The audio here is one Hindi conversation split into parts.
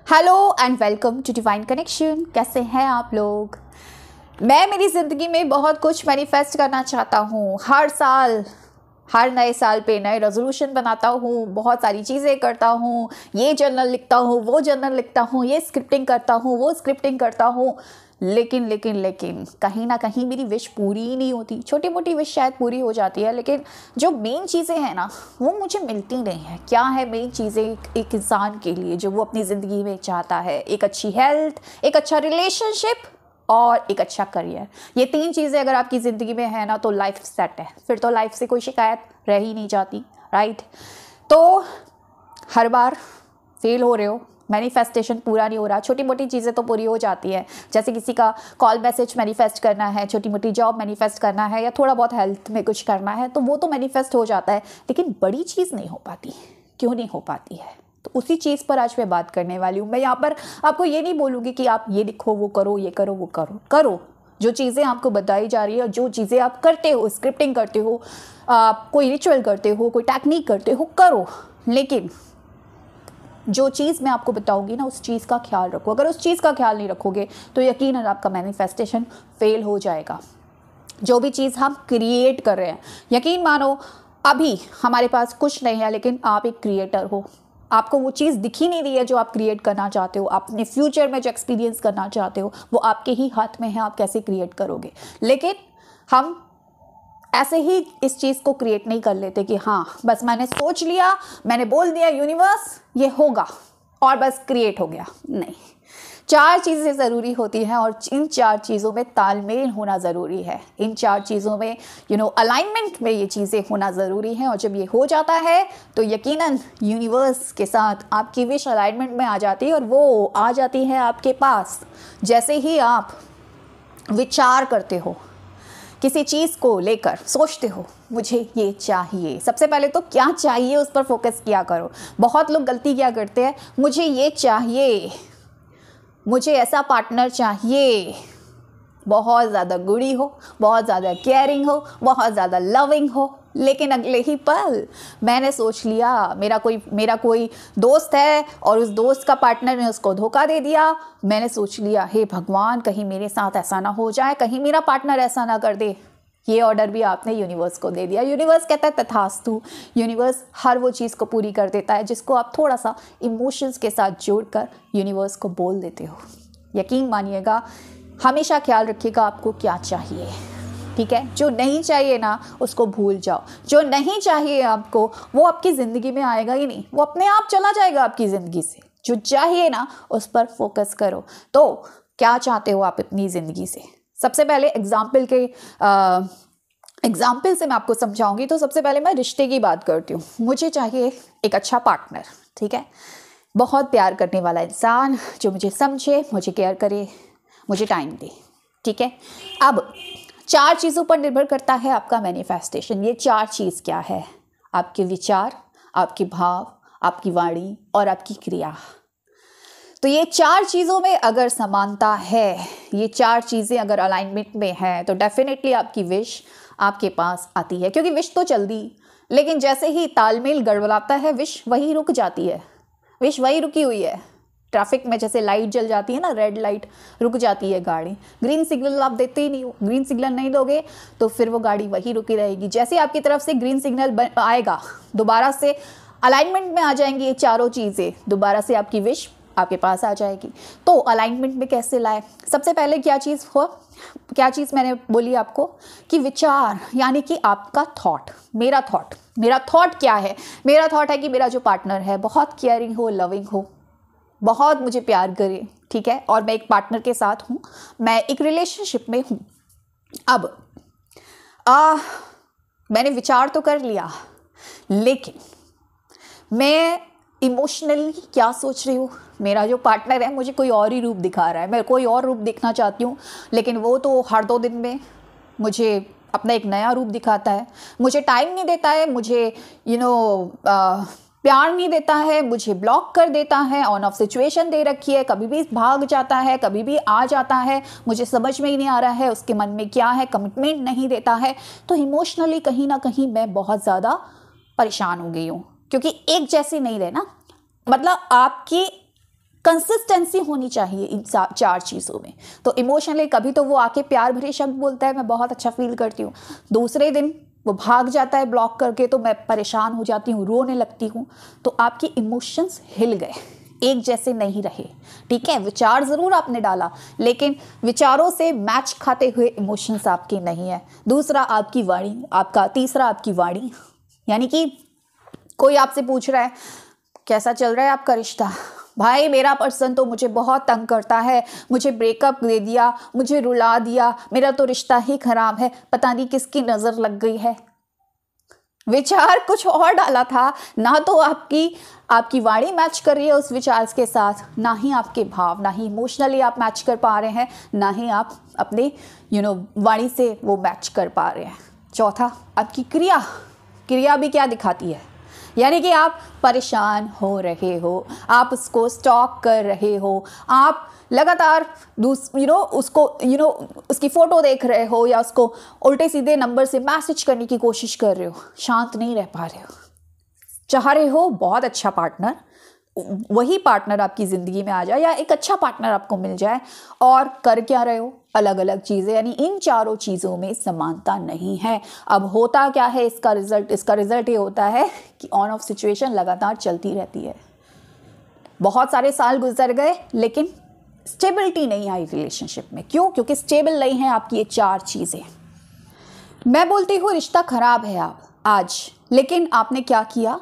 Hello and welcome to divine connection. कैसे हैं आप लोग? मैं मेरी ज़िंदगी में बहुत कुछ मैनिफेस्ट करना चाहता हूँ। हर साल हर नए साल पे नए रेजोल्यूशन बनाता हूँ, बहुत सारी चीज़ें करता हूँ, ये जर्नल लिखता हूँ, वो जर्नल लिखता हूँ, ये स्क्रिप्टिंग करता हूँ, वो स्क्रिप्टिंग करता हूँ। लेकिन कहीं ना कहीं मेरी विश पूरी ही नहीं होती। छोटी मोटी विश शायद पूरी हो जाती है, लेकिन जो मेन चीज़ें हैं ना वो मुझे मिलती नहीं है। क्या है मेन चीज़ें एक इंसान के लिए जो वो अपनी ज़िंदगी में चाहता है? एक अच्छी हेल्थ, एक अच्छा रिलेशनशिप और एक अच्छा करियर। ये तीन चीज़ें अगर आपकी ज़िंदगी में है ना तो लाइफ सेट है। फिर तो लाइफ से कोई शिकायत रह ही नहीं जाती, राइट? तो हर बार फेल हो रहे हो, मैनिफेस्टेशन पूरा नहीं हो रहा। छोटी मोटी चीज़ें तो पूरी हो जाती है, जैसे किसी का कॉल मैसेज मैनिफेस्ट करना है, छोटी मोटी जॉब मैनिफेस्ट करना है, या थोड़ा बहुत हेल्थ में कुछ करना है, तो वो तो मैनिफेस्ट हो जाता है। लेकिन बड़ी चीज़ नहीं हो पाती। क्यों नहीं हो पाती है? तो उसी चीज़ पर आज मैं बात करने वाली हूँ। मैं यहाँ पर आपको ये नहीं बोलूँगी कि आप ये लिखो, वो करो, ये करो, वो करो। करो जो चीज़ें आपको बताई जा रही है, जो चीज़ें आप करते हो, स्क्रिप्टिंग करते हो, आप कोई रिचुअल करते हो, कोई टेक्निक करते हो, करो। लेकिन जो चीज़ मैं आपको बताऊंगी ना, उस चीज़ का ख्याल रखो। अगर उस चीज़ का ख्याल नहीं रखोगे तो यकीनन आपका मैनिफेस्टेशन फेल हो जाएगा। जो भी चीज़ हम क्रिएट कर रहे हैं, यकीन मानो अभी हमारे पास कुछ नहीं है, लेकिन आप एक क्रिएटर हो। आपको वो चीज़ दिख ही नहीं रही है जो आप क्रिएट करना चाहते हो। आप अपने फ्यूचर में जो एक्सपीरियंस करना चाहते हो वो आपके ही हाथ में है, आप कैसे क्रिएट करोगे। लेकिन हम ऐसे ही इस चीज़ को क्रिएट नहीं कर लेते कि हाँ बस मैंने सोच लिया, मैंने बोल दिया यूनिवर्स ये होगा और बस क्रिएट हो गया। नहीं, चार चीज़ें ज़रूरी होती हैं और इन चार चीज़ों में तालमेल होना ज़रूरी है। इन चार चीज़ों में अलाइनमेंट में ये चीज़ें होना ज़रूरी है। और जब ये हो जाता है तो यकीनन यूनिवर्स के साथ आपकी विश अलाइनमेंट में आ जाती है और वो आ जाती है आपके पास। जैसे ही आप विचार करते हो, किसी चीज़ को लेकर सोचते हो मुझे ये चाहिए, सबसे पहले तो क्या चाहिए उस पर फोकस किया करो। बहुत लोग गलती क्या करते हैं, मुझे ये चाहिए, मुझे ऐसा पार्टनर चाहिए, बहुत ज़्यादा गुडी हो, बहुत ज़्यादा केयरिंग हो, बहुत ज़्यादा लविंग हो। लेकिन अगले ही पल मैंने सोच लिया मेरा कोई दोस्त है और उस दोस्त का पार्टनर ने उसको धोखा दे दिया। मैंने सोच लिया हे भगवान कहीं मेरे साथ ऐसा ना हो जाए, कहीं मेरा पार्टनर ऐसा ना कर दे। ये ऑर्डर भी आपने यूनिवर्स को दे दिया। यूनिवर्स कहता है तथास्तु। यूनिवर्स हर वो चीज़ को पूरी कर देता है जिसको आप थोड़ा सा इमोशंस के साथ जोड़कर यूनिवर्स को बोल देते हो। यकीन मानिएगा, हमेशा ख्याल रखिएगा आपको क्या चाहिए, ठीक है? जो नहीं चाहिए ना उसको भूल जाओ। जो नहीं चाहिए आपको वो आपकी ज़िंदगी में आएगा ही नहीं, वो अपने आप चला जाएगा आपकी ज़िंदगी से। जो चाहिए ना उस पर फोकस करो। तो क्या चाहते हो आप अपनी ज़िंदगी से? सबसे पहले एग्जाम्पल से मैं आपको समझाऊंगी। तो सबसे पहले मैं रिश्ते की बात करती हूँ। मुझे चाहिए एक अच्छा पार्टनर, ठीक है? बहुत प्यार करने वाला इंसान जो मुझे समझे, मुझे केयर करे, मुझे टाइम दे, ठीक है? अब चार चीज़ों पर निर्भर करता है आपका मैनिफेस्टेशन। ये चार चीज़ क्या है? आपके विचार, आपके भाव, आपकी वाणी और आपकी क्रिया। तो ये चार चीज़ों में अगर समानता है, ये चार चीज़ें अगर अलाइनमेंट में है, तो डेफिनेटली आपकी विश आपके पास आती है। क्योंकि विश तो चलती, लेकिन जैसे ही तालमेल गड़बड़ाता है विश वहीं रुक जाती है। विश वहीं रुकी हुई है। ट्रैफिक में जैसे लाइट जल जाती है ना, रेड लाइट, रुक जाती है गाड़ी। ग्रीन सिग्नल आप देते ही नहीं हो। ग्रीन सिग्नल नहीं दोगे तो फिर वो गाड़ी वहीं रुकी रहेगी। जैसे आपकी तरफ से ग्रीन सिग्नल आएगा, दोबारा से अलाइनमेंट में आ जाएंगी ये चारों चीज़ें, दोबारा से आपकी विश आपके पास आ जाएगी। तो अलाइनमेंट में कैसे लाए? सबसे पहले क्या चीज़ मैंने बोली आपको कि विचार, यानी कि आपका थॉट। मेरा थॉट क्या है? मेरा थॉट है कि मेरा जो पार्टनर है बहुत केयरिंग हो, लविंग हो, बहुत मुझे प्यार करे, ठीक है? और मैं एक पार्टनर के साथ हूँ, मैं एक रिलेशनशिप में हूँ। अब मैंने विचार तो कर लिया, लेकिन मैं इमोशनली क्या सोच रही हूँ? मेरा जो पार्टनर है मुझे कोई और ही रूप दिखा रहा है, मैं कोई और रूप दिखना चाहती हूँ, लेकिन वो तो हर 2 दिन में मुझे अपना एक नया रूप दिखाता है। मुझे टाइम नहीं देता है, मुझे प्यार नहीं देता है, मुझे ब्लॉक कर देता है, ऑन ऑफ सिचुएशन दे रखी है, कभी भी भाग जाता है, कभी भी आ जाता है, मुझे समझ में ही नहीं आ रहा है उसके मन में क्या है, कमिटमेंट नहीं देता है। तो इमोशनली कहीं ना कहीं मैं बहुत ज़्यादा परेशान हो गई हूँ, क्योंकि एक जैसी नहीं रहना, मतलब आपकी कंसिस्टेंसी होनी चाहिए इन चार चीज़ों में। तो इमोशनली कभी तो वो आके प्यार भरे शब्द बोलता है, मैं बहुत अच्छा फील करती हूँ, दूसरे दिन वो भाग जाता है ब्लॉक करके, तो मैं परेशान हो जाती हूँ, रोने लगती हूँ। तो आपके इमोशंस हिल गए, एक जैसे नहीं रहे। ठीक है, विचार ज़रूर आपने डाला, लेकिन विचारों से मैच खाते हुए इमोशंस आपके नहीं है। दूसरा आपकी वाणी, तीसरा आपकी वाणी, यानी कि कोई आपसे पूछ रहा है कैसा चल रहा है आपका रिश्ता, भाई मेरा पर्सन तो मुझे बहुत तंग करता है, मुझे ब्रेकअप दे दिया, मुझे रुला दिया, मेरा तो रिश्ता ही खराब है, पता नहीं किसकी नज़र लग गई है। विचार कुछ और डाला था ना, तो आपकी वाणी मैच कर रही है उस विचार के साथ, ना ही आपके भाव, ना ही इमोशनली आप मैच कर पा रहे हैं, ना ही आप अपने वाणी से वो मैच कर पा रहे हैं। चौथा आपकी क्रिया भी क्या दिखाती है, यानी कि आप परेशान हो रहे हो, आप उसको स्टॉक कर रहे हो, आप लगातार उसकी फ़ोटो देख रहे हो, या उसको उल्टे सीधे नंबर से मैसेज करने की कोशिश कर रहे हो, शांत नहीं रह पा रहे हो। चाह रहे हो बहुत अच्छा पार्टनर, वही पार्टनर आपकी ज़िंदगी में आ जाए, या एक अच्छा पार्टनर आपको मिल जाए, और कर क्या रहे हो, अलग अलग चीज़ें, यानी इन चारों चीज़ों में समानता नहीं है। अब होता क्या है इसका रिजल्ट ये होता है कि ऑन ऑफ सिचुएशन लगातार चलती रहती है। बहुत सारे साल गुजर गए लेकिन स्टेबिलिटी नहीं आई रिलेशनशिप में। क्यों? क्योंकि स्टेबल नहीं है आपकी ये चार चीज़ें। मैं बोलती हूँ रिश्ता खराब है आप आज, लेकिन आपने क्या किया,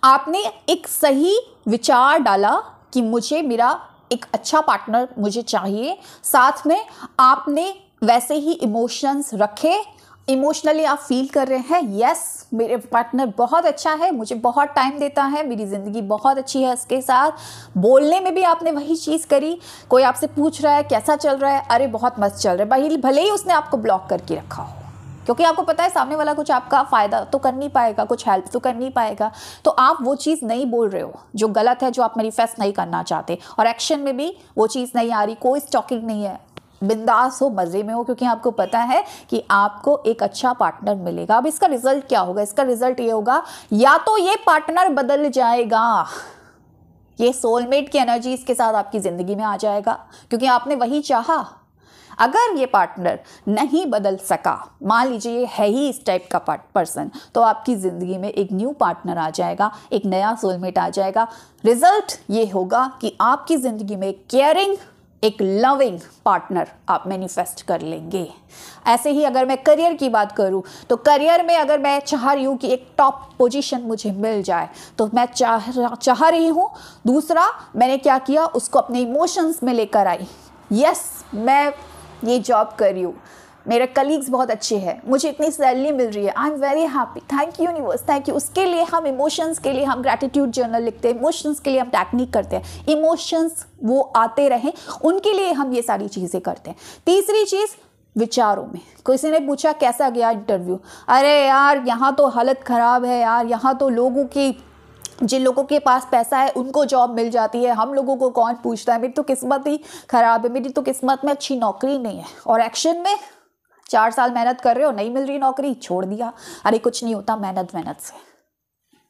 आपने एक सही विचार डाला कि मुझे मेरा एक अच्छा पार्टनर मुझे चाहिए, साथ में आपने वैसे ही इमोशंस रखे, इमोशनली आप फील कर रहे हैं यस मेरे पार्टनर बहुत अच्छा है, मुझे बहुत टाइम देता है, मेरी ज़िंदगी बहुत अच्छी है इसके साथ। बोलने में भी आपने वही चीज़ करी। कोई आपसे पूछ रहा है कैसा चल रहा है, अरे बहुत मस्त चल रहा है, भाई भले ही उसने आपको ब्लॉक करके रखा हो, क्योंकि आपको पता है सामने वाला कुछ आपका फ़ायदा तो कर नहीं पाएगा, कुछ हेल्प तो कर नहीं पाएगा, तो आप वो चीज़ नहीं बोल रहे हो जो गलत है, जो आप मैनिफेस्ट नहीं करना चाहते, और एक्शन में भी वो चीज़ नहीं आ रही, कोई स्टॉकिंग नहीं है, बिंदास हो, मज़े में हो, क्योंकि आपको पता है कि आपको एक अच्छा पार्टनर मिलेगा। अब इसका रिजल्ट क्या होगा? इसका रिजल्ट ये होगा, या तो ये पार्टनर बदल जाएगा, ये सोलमेट की एनर्जी इसके साथ आपकी ज़िंदगी में आ जाएगा, क्योंकि आपने वही चाहा। अगर ये पार्टनर नहीं बदल सका, मान लीजिए ये है ही इस टाइप का पर्सन, तो आपकी ज़िंदगी में एक न्यू पार्टनर आ जाएगा, एक नया सोलमेट आ जाएगा। रिजल्ट ये होगा कि आपकी ज़िंदगी में एक केयरिंग, एक लविंग पार्टनर आप मैनिफेस्ट कर लेंगे। ऐसे ही अगर मैं करियर की बात करूं, तो करियर में अगर मैं चाह रही हूं कि एक टॉप पोजीशन मुझे मिल जाए, तो मैं चाह रही हूं। दूसरा मैंने क्या किया, उसको अपने इमोशंस में लेकर आई। यस मैं ये जॉब कर रही हूँ, मेरे कलीग्स बहुत अच्छे हैं, मुझे इतनी सैलरी मिल रही है, I am very happy, thank you universe, thank you. उसके लिए हम इमोशंस के लिए हम ग्रैटिट्यूड जर्नल लिखते हैं, इमोशंस के लिए हम टेक्निक करते हैं, इमोशंस वो आते रहें उनके लिए हम ये सारी चीज़ें करते हैं। तीसरी चीज़ विचारों में, किसी ने पूछा कैसा गया इंटरव्यू, अरे यार यहाँ तो हालत ख़राब है यार, यहाँ तो जिन लोगों के पास पैसा है उनको जॉब मिल जाती है, हम लोगों को कौन पूछता है, मेरी तो किस्मत ही ख़राब है, मेरी तो किस्मत में अच्छी नौकरी नहीं है। और एक्शन में 4 साल मेहनत कर रहे हो, नहीं मिल रही नौकरी, छोड़ दिया, अरे कुछ नहीं होता मेहनत से,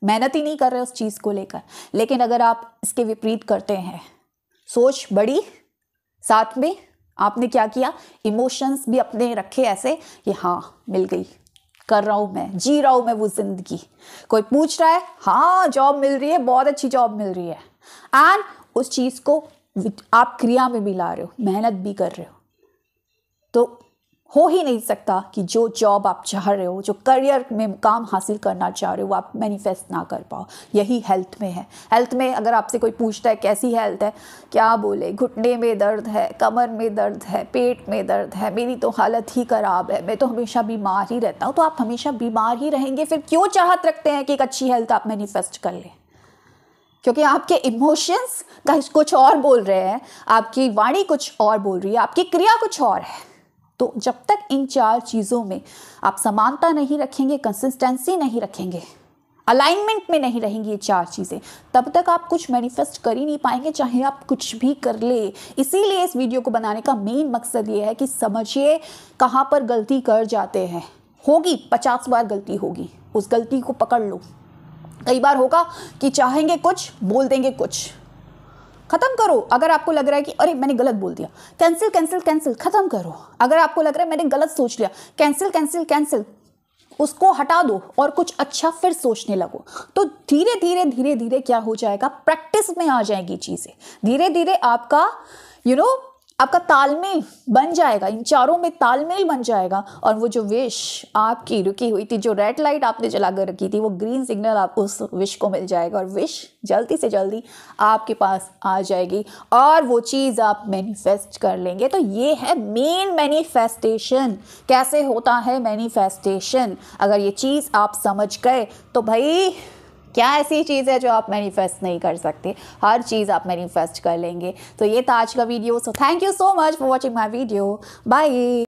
मेहनत ही नहीं कर रहे उस चीज़ को लेकर। लेकिन अगर आप इसके विपरीत करते हैं, सोच बड़ी, साथ में आपने क्या किया, इमोशंस भी अपने रखे ऐसे कि हाँ मिल गई, कर रहा हूँ मैं, जी रहा हूँ मैं वो ज़िंदगी। कोई पूछ रहा है, हाँ जॉब मिल रही है, बहुत अच्छी जॉब मिल रही है, एंड उस चीज़ को आप क्रिया में भी ला रहे हो, मेहनत भी कर रहे हो। तो हो ही नहीं सकता कि जो जॉब आप चाह रहे हो, जो करियर में काम हासिल करना चाह रहे हो, आप मैनिफेस्ट ना कर पाओ। यही हेल्थ में है। हेल्थ में अगर आपसे कोई पूछता है कैसी हेल्थ है, क्या बोले, घुटने में दर्द है, कमर में दर्द है, पेट में दर्द है, मेरी तो हालत ही ख़राब है, मैं तो हमेशा बीमार ही रहता हूँ। तो आप हमेशा बीमार ही रहेंगे, फिर क्यों चाहत रखते हैं कि एक अच्छी हेल्थ आप मैनिफेस्ट कर लें? क्योंकि आपके इमोशंस कुछ और बोल रहे हैं, आपकी वाणी कुछ और बोल रही है, आपकी क्रिया कुछ और है। तो जब तक इन 4 चीज़ों में आप समानता नहीं रखेंगे, कंसिस्टेंसी नहीं रखेंगे, अलाइनमेंट में नहीं रहेंगी ये 4 चीज़ें, तब तक आप कुछ मैनिफेस्ट कर ही नहीं पाएंगे, चाहे आप कुछ भी कर ले। इसीलिए इस वीडियो को बनाने का मेन मकसद ये है कि समझिए कहाँ पर गलती कर जाते हैं। होगी 50 बार गलती होगी, उस गलती को पकड़ लो। कई बार होगा कि चाहेंगे कुछ, बोल देंगे कुछ, ख़त्म करो। अगर आपको लग रहा है कि अरे मैंने गलत बोल दिया, कैंसिल कैंसिल कैंसिल, ख़त्म करो। अगर आपको लग रहा है मैंने गलत सोच लिया, कैंसिल कैंसिल कैंसिल, उसको हटा दो और कुछ अच्छा फिर सोचने लगो। तो धीरे धीरे धीरे धीरे क्या हो जाएगा, प्रैक्टिस में आ जाएगी चीज़ें। धीरे धीरे आपका आपका तालमेल बन जाएगा, इन चारों में तालमेल बन जाएगा। और वो जो विश आपकी रुकी हुई थी, जो रेड लाइट आपने जला कर रखी थी, वो ग्रीन सिग्नल आप उस विश को मिल जाएगा और विश जल्दी से जल्दी आपके पास आ जाएगी और वो चीज़ आप मैनिफेस्ट कर लेंगे। तो ये है मेन मैनिफेस्टेशन। कैसे होता है मैनिफेस्टेशन, अगर ये चीज़ आप समझ गए तो भाई क्या ऐसी चीज़ है जो आप मैनिफेस्ट नहीं कर सकते, हर चीज़ आप मैनिफेस्ट कर लेंगे। तो ये था आज का video. So thank you so much for watching my video. Bye.